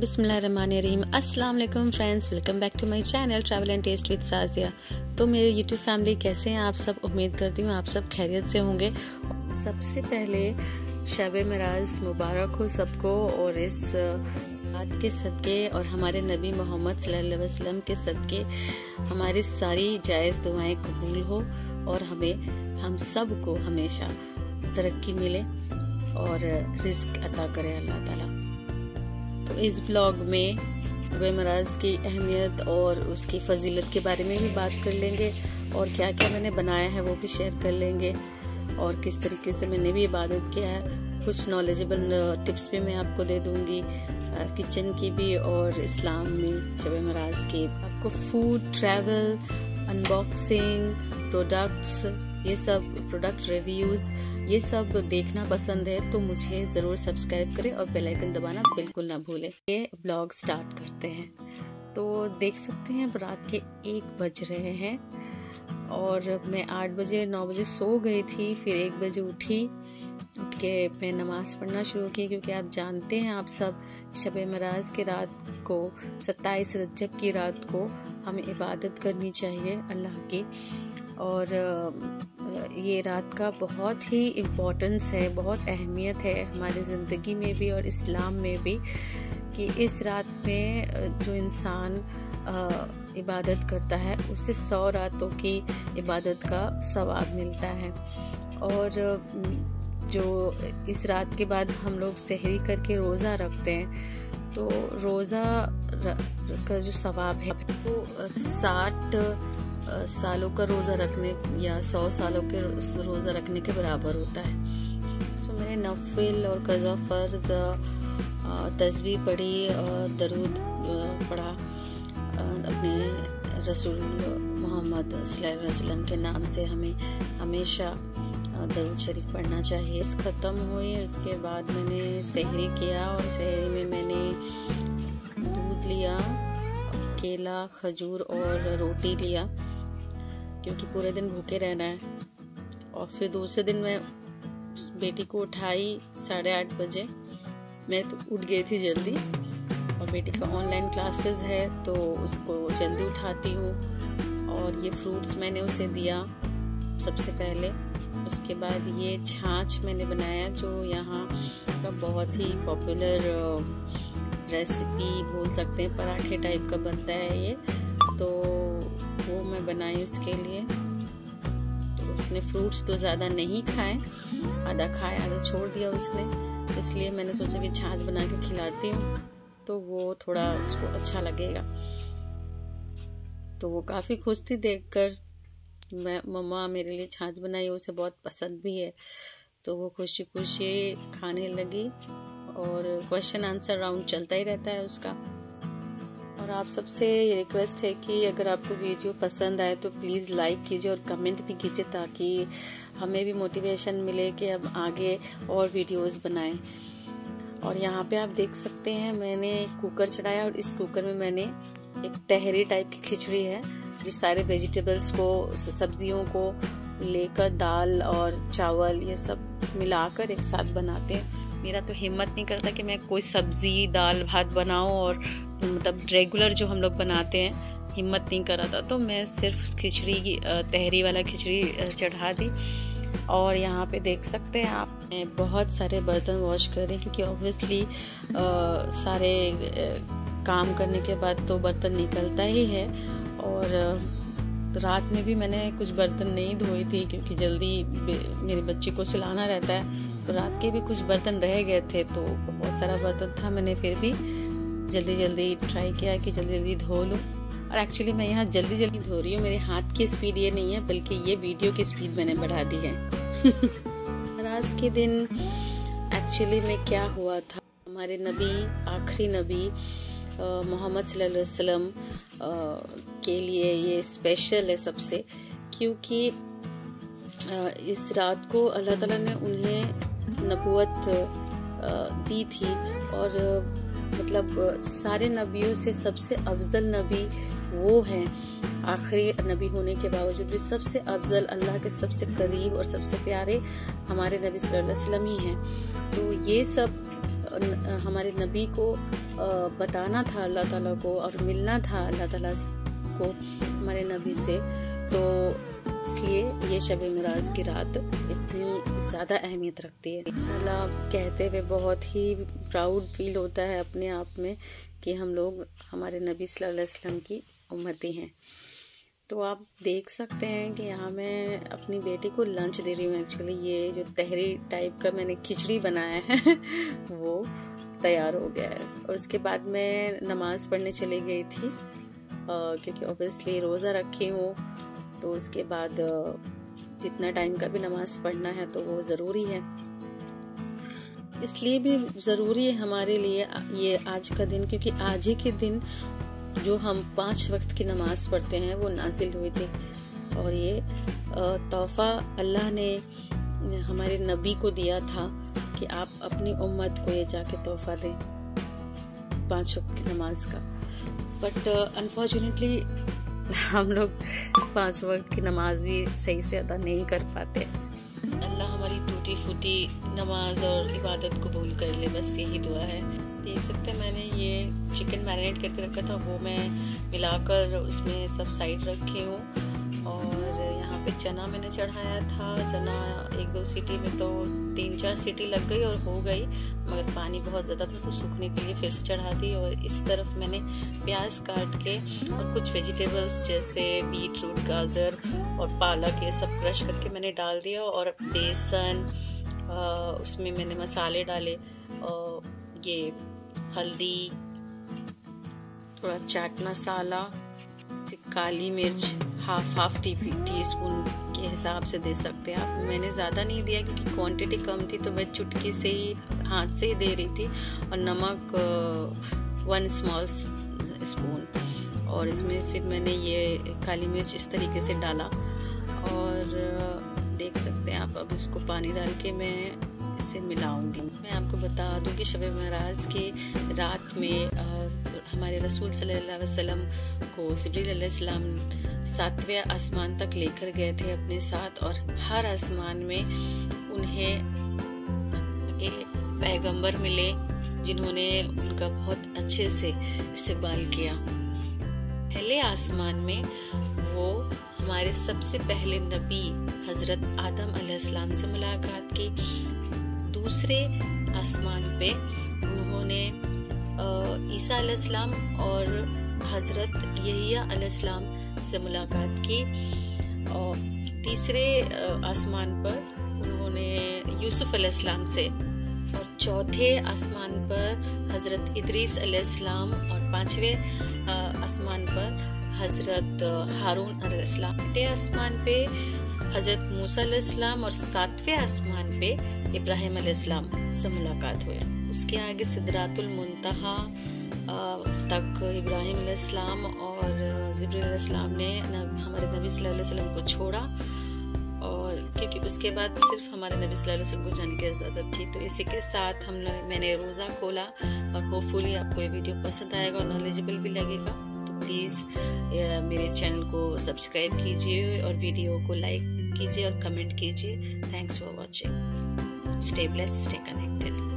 बिस्मिल्लाहिर्रहमानिर्रहीम। अस्सलाम वालेकुम friends, welcome back to my channel travel and taste with Sajiya. तो मेरे यूट्यूब फैमिली कैसे हैं आप सब? उम्मीद करती हूँ आप सब खैरियत से होंगे। सबसे पहले शब मेराज मुबारक हो सबको, और इस बात के सदक़े और हमारे नबी मोहम्मद सल्लल्लाहु अलैहि वसल्लम के सदक़े हमारी सारी जायज़ दुआएं कबूल हो और हम सब को हमेशा तरक्की मिले और रिज़्क़ अता करे अल्लाह ताला। तो इस ब्लॉग में शब मेराज की अहमियत और उसकी फ़जीलत के बारे में भी बात कर लेंगे, और क्या क्या मैंने बनाया है वो भी शेयर कर लेंगे, और किस तरीके से मैंने भी इबादत किया है। कुछ नॉलेजेबल टिप्स भी मैं आपको दे दूँगी, किचन की भी और इस्लाम में शब मेराज की। आपको फूड, ट्रैवल, अनबॉक्सिंग, प्रोडक्ट्स, ये सब प्रोडक्ट रिव्यूज़ ये सब देखना पसंद है तो मुझे ज़रूर सब्सक्राइब करें और बेल आइकन दबाना बिल्कुल ना भूलें। ये ब्लॉग स्टार्ट करते हैं। तो देख सकते हैं रात के 1 बज रहे हैं और मैं 8 बजे 9 बजे सो गई थी। फिर 1 बजे उठ के मैं नमाज़ पढ़ना शुरू की, क्योंकि आप जानते हैं आप सब शब मेराज की रात को 27 रजब की रात को हमें इबादत करनी चाहिए अल्लाह की। और ये रात का बहुत ही इम्पोर्टेंस है, बहुत अहमियत है हमारी ज़िंदगी में भी और इस्लाम में भी, कि इस रात में जो इंसान इबादत करता है उसे 100 रातों की इबादत का सवाब मिलता है। और जो इस रात के बाद हम लोग सहरी करके रोज़ा रखते हैं, तो रोज़ा का जो सवाब है वो 60 सालों का रोज़ा रखने या 100 सालों के रोज़ा रखने के बराबर होता है। सो मैंने नफिल और कज़ा फ़र्ज़, तस्बीह पढ़ी और दरूद पढ़ा अपने रसूल मोहम्मद सल्लल्लाहु अलैहि वसल्लम के नाम से। हमें हमेशा दरूद शरीफ पढ़ना चाहिए। ख़त्म हुई, उसके बाद मैंने सहरी किया, और सहरी में मैंने दूध लिया, केला, खजूर और रोटी लिया, क्योंकि पूरे दिन भूखे रहना है। और फिर दूसरे दिन मैं बेटी को उठाई 8:30 बजे। मैं तो उठ गई थी जल्दी, और बेटी का ऑनलाइन क्लासेस है तो उसको जल्दी उठाती हूँ। और ये फ्रूट्स मैंने उसे दिया सबसे पहले। उसके बाद ये छाछ मैंने बनाया, जो यहाँ का बहुत ही पॉपुलर रेसिपी बोल सकते हैं, पराठे टाइप का बनता है ये, तो वो मैं बनाई उसके लिए। तो उसने फ्रूट्स तो ज़्यादा नहीं खाए, आधा खाया आधा छोड़ दिया उसने, इसलिए मैंने सोचा कि छाछ बना के खिलाती हूँ तो वो थोड़ा उसको अच्छा लगेगा। तो वो काफ़ी खुश थी देखकर, मैं मम्मा मेरे लिए छाछ बनाई, उसे बहुत पसंद भी है। तो वो खुशी खुशी खाने लगी, और क्वेश्चन आंसर राउंड चलता ही रहता है उसका। और आप सबसे ये रिक्वेस्ट है कि अगर आपको वीडियो पसंद आए तो प्लीज़ लाइक कीजिए और कमेंट भी कीजिए, ताकि हमें भी मोटिवेशन मिले कि हम आगे और वीडियोस बनाएं। और यहाँ पे आप देख सकते हैं मैंने कुकर चढ़ाया, और इस कुकर में मैंने एक तहरी टाइप की खिचड़ी है, जो सारे वेजिटेबल्स को, सब्जियों को लेकर, दाल और चावल ये सब मिलाकर एक साथ बनाते हैं। मेरा तो हिम्मत नहीं करता कि मैं कोई सब्ज़ी दाल भात बनाऊं, और मतलब रेगुलर जो हम लोग बनाते हैं हिम्मत नहीं कर रहा था, तो मैं सिर्फ खिचड़ी की तहरी वाला खिचड़ी चढ़ा दी। और यहाँ पे देख सकते हैं आप, मैं बहुत सारे बर्तन वॉश कर रही, क्योंकि ऑब्वियसली सारे काम करने के बाद तो बर्तन निकलता ही है। और रात में भी मैंने कुछ बर्तन नहीं धोई थी, क्योंकि जल्दी मेरे बच्चे को सुलाना रहता है, तो रात के भी कुछ बर्तन रह गए थे, तो बहुत सारा बर्तन था। मैंने फिर भी जल्दी ट्राई किया कि जल्दी धो लूँ। और एक्चुअली मैं यहाँ जल्दी धो रही हूँ, मेरे हाथ की स्पीड ये नहीं है, बल्कि ये वीडियो की स्पीद मैंने बढ़ा दी है। मेराज के दिन एक्चुअली में क्या हुआ था, हमारे नबी, आखिरी नबी मोहम्मद सल्लल्लाहु अलैहि वसल्लम के लिए ये स्पेशल है सबसे, क्योंकि इस रात को अल्लाह ताला ने उन्हें नबूवत दी थी। और मतलब सारे नबियों से सबसे अफजल नबी वो हैं, आखिरी नबी होने के बावजूद भी सबसे अफजल, अल्लाह के सबसे करीब और सबसे प्यारे हमारे नबी सल्लल्लाहु अलैहि वसल्लम ही हैं। तो ये सब हमारे नबी को बताना था अल्लाह ताला को, और मिलना था अल्लाह ताला को हमारे नबी से, तो इसलिए ये शब मिराज की रात इतनी ज़्यादा अहमियत रखती है। अल्लाह कहते हुए बहुत ही प्राउड फील होता है अपने आप में कि हम लोग हमारे नबी सल्लल्लाहु अलैहि वसल्लम की उम्मती हैं। तो आप देख सकते हैं कि यहाँ मैं अपनी बेटी को लंच दे रही हूँ। एक्चुअली ये जो तहरी टाइप का मैंने खिचड़ी बनाया है वो तैयार हो गया है। और उसके बाद मैं नमाज़ पढ़ने चली गई थी क्योंकि ऑब्वियसली रोज़ा रखी हूँ, तो उसके बाद जितना टाइम का भी नमाज़ पढ़ना है तो वो ज़रूरी है। इसलिए भी ज़रूरी है हमारे लिए ये आज का दिन, क्योंकि आज ही के दिन जो हम 5 वक्त की नमाज़ पढ़ते हैं वो नाजिल हुई थी। और ये तोहफ़ा अल्लाह ने हमारे नबी को दिया था कि आप अपनी उम्मत को ये जाके तोहफ़ा दें 5 वक्त की नमाज का। बट अनफॉर्चुनेटली हम लोग 5 वक्त की नमाज भी सही से अदा नहीं कर पाते। अल्लाह हमारी टूटी फूटी नमाज और इबादत कबूल कर ले, बस यही दुआ है। देख सकते हैं मैंने ये चिकन मैरिनेट करके रखा था, वो मैं मिलाकर उसमें सब साइड रखी हूँ। और यहाँ पे चना मैंने चढ़ाया था। चना 1-2 सीटी में तो 3-4 सीटी लग गई और हो गई, मगर पानी बहुत ज़्यादा था तो सूखने के लिए फिर से चढ़ा दी। और इस तरफ मैंने प्याज काट के और कुछ वेजिटेबल्स जैसे बीट रूट, गाजर और पालक ये सब क्रश करके मैंने डाल दिया। और बेसन, उसमें मैंने मसाले डाले, ये हल्दी, थोड़ा चाट मसाला, काली मिर्च हाफ टी स्पून के हिसाब से दे सकते हैं आप। मैंने ज़्यादा नहीं दिया क्योंकि क्वांटिटी कम थी, तो मैं चुटकी से ही हाथ से ही दे रही थी। और नमक 1 स्मॉल स्पून। और इसमें फिर मैंने ये काली मिर्च इस तरीके से डाला। और देख सकते हैं आप, अब इसको पानी डाल के मैं इसे मिलाऊंगी। मैं आपको बता दूं कि शब मिराज की रात में हमारे रसूल सल्लल्लाहु अलैहि वसल्लम को जिब्रील अलैहिस्सलाम 7वें आसमान तक लेकर गए थे अपने साथ। और हर आसमान में उन्हें पैगंबर मिले जिन्होंने उनका बहुत अच्छे से इस्तकबाल किया। पहले आसमान में वो हमारे सबसे पहले नबी हज़रत आदम अलैहिस्सलाम से मुलाकात की। दूसरे आसमान पे उन्होंने ईसा अलैहिस्सलाम और हज़रत यहिया अलैहिस्सलाम से मुलाकात की। और तीसरे आसमान पर उन्होंने यूसुफ अलैहिस्सलाम से, और चौथे आसमान पर हज़रत इदरीस अलैहिस्सलाम, और 5वें आसमान पर हज़रत हारून अलैहिस्सलाम। 6वें आसमान पे हज़रत मूसा अलैहिस्सलाम, और 7वें आसमान पे इब्राहिम अलैहिस्सलाम से मुलाकात हुई। उसके आगे सिदरातुल मुंतहा तक इब्राहिम अलैहिस्सलाम और जिब्रील अलैहिस्सलाम ने हमारे नबी सल्लल्लाहु अलैहि वसल्लम को छोड़ा। और क्योंकि उसके बाद सिर्फ हमारे नबी सल्लल्लाहु अलैहि वसल्लम को जाने की इजाज़त थी। तो इसी के साथ मैंने रोज़ा खोला। और होपफुली आपको ये वीडियो पसंद आएगा और नॉलेजेबल भी लगेगा। तो प्लीज़ मेरे चैनल को सब्सक्राइब कीजिए और वीडियो को लाइक कीजिए और कमेंट कीजिए। Thanks for watching. Stay blessed, stay connected.